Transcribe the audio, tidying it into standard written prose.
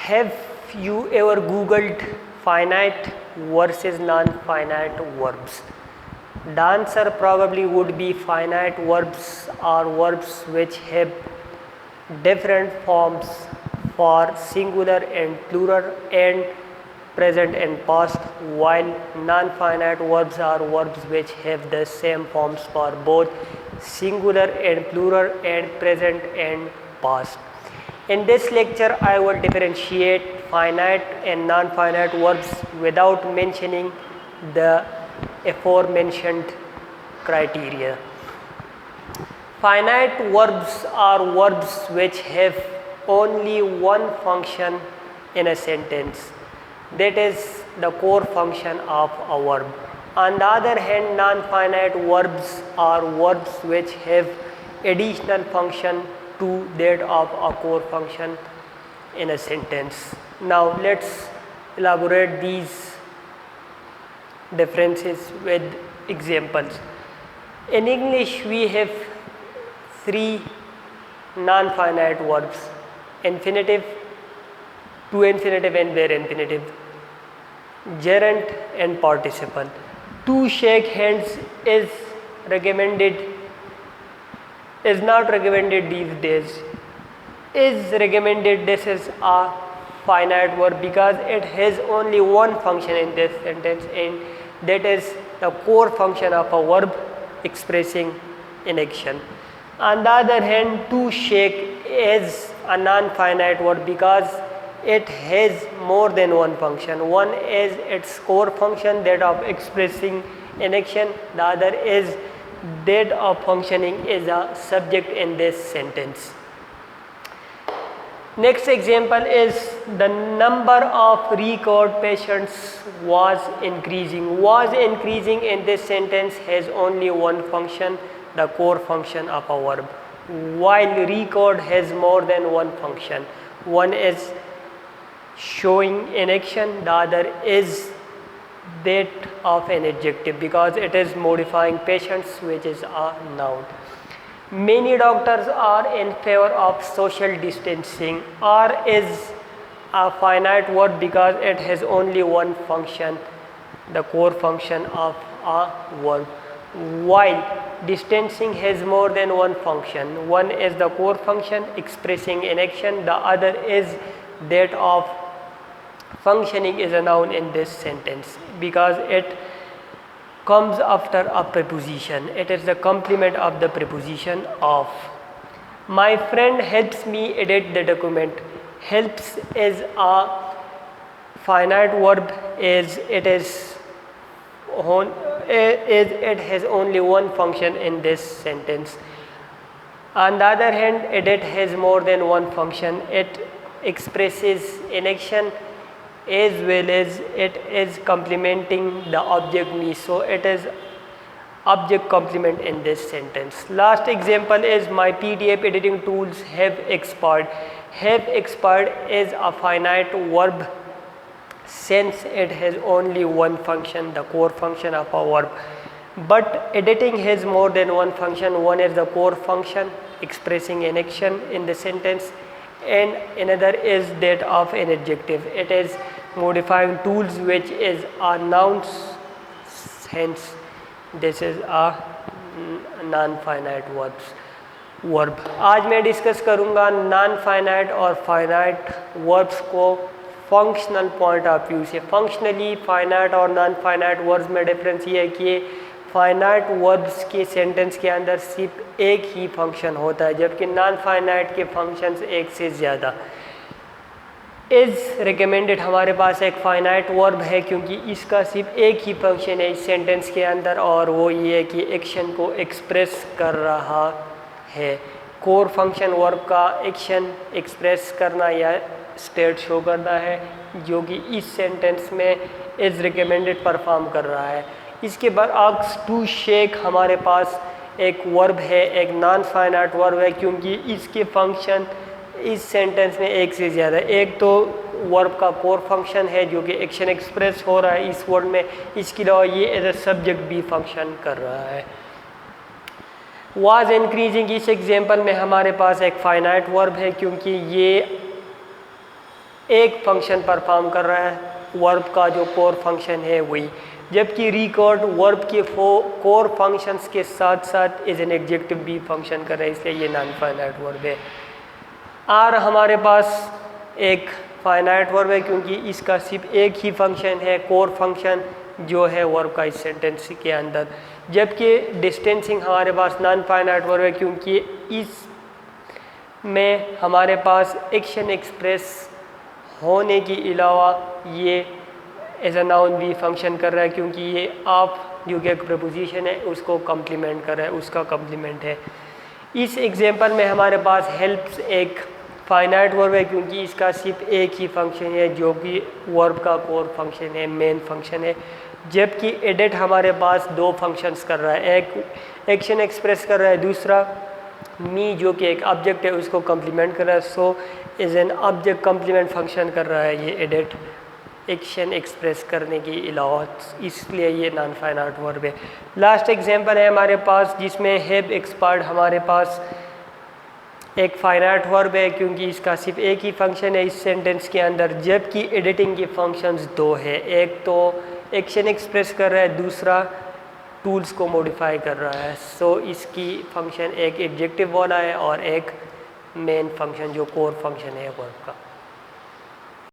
Have you ever googled finite versus non-finite verbs? The answer probably would be finite verbs are verbs which have different forms for singular and plural and present and past, while non-finite verbs are verbs which have the same forms for both singular and plural and present and past. In this lecture, I will differentiate finite and non-finite verbs without mentioning the aforementioned criteria. Finite verbs are verbs which have only one function in a sentence, that is the core function of a verb. On the other hand, non-finite verbs are verbs which have additional function to that of a core function in a sentence. Now let's elaborate these differences with examples. In English we have three non-finite verbs: infinitive, to infinitive and where infinitive, gerund and participle. To shake hands is not recommended these days. Is recommended, this is a finite verb because it has only one function in this sentence, and that is the core function of a verb expressing in action. On the other hand, to shake is a non-finite verb because it has more than one function. One is its core function, that of expressing in action. The other is that of functioning is a subject in this sentence. Next example is the number of recalled patients was increasing. Was increasing in this sentence has only one function, the core function of a verb, while recalled has more than one function. One is showing in action, the other is that of an adjective because it is modifying patients, which is a noun. Many doctors are in favor of social distancing. Are is a finite word because it has only one function, the core function of a verb, while distancing has more than one function. One is the core function expressing in action, the other is that of functioning is a noun in this sentence because it comes after a preposition. It is the complement of the preposition of. My friend helps me edit the document. Helps is a finite verb, it has only one function in this sentence. On the other hand, edit has more than one function. It expresses in action as well as it is complementing the object me, so it is object complement in this sentence. Last example is my PDF editing tools have expired. Have expired is a finite verb since it has only one function, the core function of a verb, but editing has more than one function. One is the core function expressing an action in the sentence, and another is that of an adjective. It is modifying tools, which is a noun, hence this is a non-finite verb. आज मैं discuss करूँगा non-finite और finite verbs को functional point of view से. Functionally finite और non-finite verbs में difference ये है कि फाइनाइट वर्ब्स के सेंटेंस के अंदर सिर्फ एक ही फंक्शन होता है, जबकि नॉन फाइनाइट के फंक्शंस एक से ज़्यादा. इज़ रिकमेंडेड हमारे पास एक फाइनाइट वर्ब है क्योंकि इसका सिर्फ एक ही फंक्शन है इस सेंटेंस के अंदर, और वो ये है कि एक्शन को एक्सप्रेस कर रहा है. कोर फंक्शन वर्ब का एक्शन एक्सप्रेस करना या स्टेट शो करना है, जो कि इस सेंटेंस में इज़ रिकमेंडेड परफॉर्म कर रहा है. इसके बरअक्स टू शेक हमारे पास एक वर्ब है, एक नॉन फाइनाइट वर्ब है क्योंकि इसके फंक्शन इस सेंटेंस में एक से ज़्यादा. एक तो वर्ब का कोर फंक्शन है जो कि एक्शन एक्सप्रेस हो रहा है इस वर्ड में, इसके अलावा ये एज ए सब्जेक्ट भी फंक्शन कर रहा है. वाज इंक्रीजिंग, इस एग्जांपल में हमारे पास एक फाइनाइट वर्ब है क्योंकि ये एक फंक्शन परफॉर्म कर रहा है, वर्ब का जो कोर फंक्शन है वही, जबकि रिकॉर्ड वर्ब के कोर फंक्शंस के साथ साथ एज एन एडजेक्टिव भी फंक्शन कर रहा है, इसलिए ये नॉन फाइनाइट वर्ब है। और हमारे पास एक फाइनाइट वर्ब है क्योंकि इसका सिर्फ एक ही फंक्शन है, कोर फंक्शन जो है वर्ब का इस सेंटेंस के अंदर, जबकि डिस्टेंसिंग हमारे पास नॉन फाइनाइट वर्ब है क्योंकि इस में हमारे पास एक्शन एक्सप्रेस होने के अलावा ये एज अ नाउन भी फंक्शन कर रहा है, क्योंकि ये आप जो कि एक प्रपोजिशन है उसको कम्प्लीमेंट कर रहा है, उसका कम्प्लीमेंट है। इस एग्जांपल में हमारे पास हेल्प्स एक फाइनाइट वर्ब है क्योंकि इसका सिर्फ एक ही फंक्शन है जो कि वर्ब का कोर फंक्शन है, मेन फंक्शन है, जबकि एडिट हमारे पास दो फंक्शंस कर रहा है, एक एक्शन एक्सप्रेस कर रहा है, दूसरा मी जो कि एक ऑब्जेक्ट है उसको कम्प्लीमेंट कर रहा है। So as an object complement function कर रहा है ये एडिट एक्शन एक्सप्रेस करने के अलावा, इसलिए ये नॉन फाइनाइट वर्ब है। लास्ट एग्जांपल है हमारे पास जिसमें हैव एक्सपर्ट हमारे पास एक फाइनाइट वर्ब है क्योंकि इसका सिर्फ एक ही फंक्शन है इस सेंटेंस के अंदर, जबकि एडिटिंग के फंक्शंस दो है, एक तो एक्शन एक्सप्रेस कर रहा है, दूसरा टूल्स को मॉडिफाई कर रहा है। सो इसकी फंक्शन एक एडजेक्टिव वाला है और एक मेन फंक्शन जो कोर फंक्शन है वर्ब का।